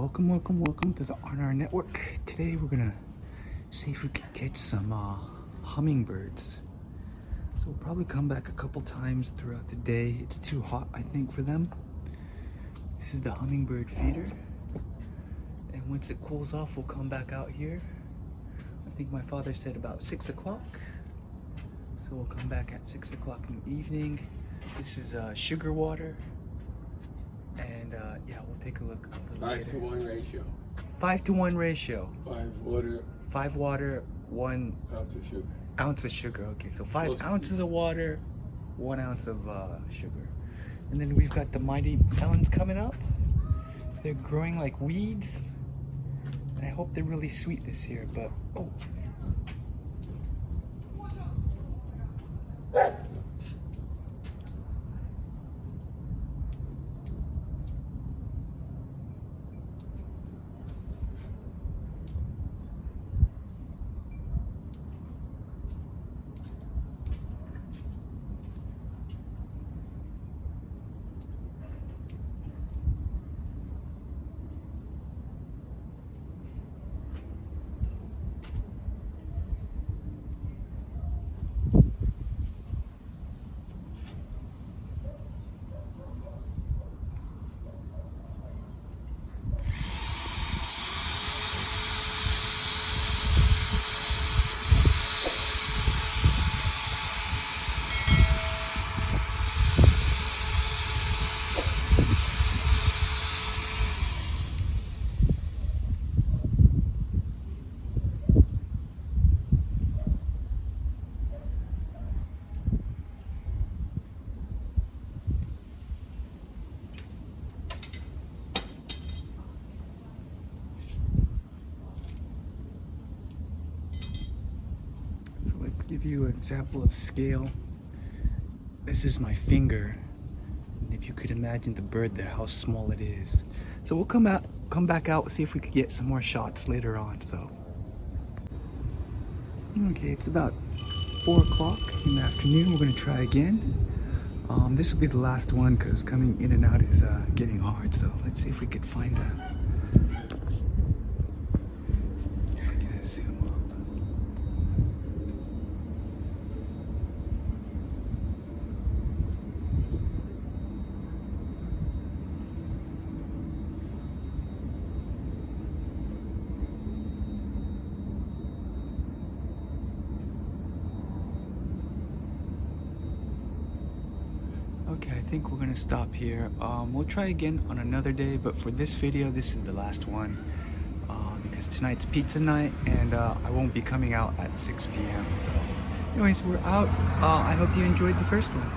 welcome to the R&R Network. Today we're gonna see if we can catch some hummingbirds. So we'll probably come back a couple times throughout the day. It's too hot, I think, for them. This is the hummingbird feeder. And once it cools off, we'll come back out here. I think my father said about 6 o'clock. So we'll come back at 6 o'clock in the evening. This is sugar water. And yeah, we'll take a look a little later. 5-to-1 ratio. 5-to-1 ratio. 5 water, 1 ounce of sugar. ounce of sugar. Okay, so 5 ounces of water, 1 ounce of sugar. And then we've got the mighty melons coming up. They're growing like weeds. And I hope they're really sweet this year, but oh. Let's give you an example of scale. This is my finger. And if you could imagine the bird there, how small it is. So we'll come back out, see if we could get some more shots later on. So, okay, it's about 4 o'clock in the afternoon. We're gonna try again. This will be the last one because coming in and out is getting hard. So let's see if we could find a. I'm gonna zoom up. Okay, I think we're gonna stop here. We'll try again on another day, but for this video, this is the last one because tonight's pizza night and I won't be coming out at 6 p.m. So anyways, we're out. I hope you enjoyed the first one.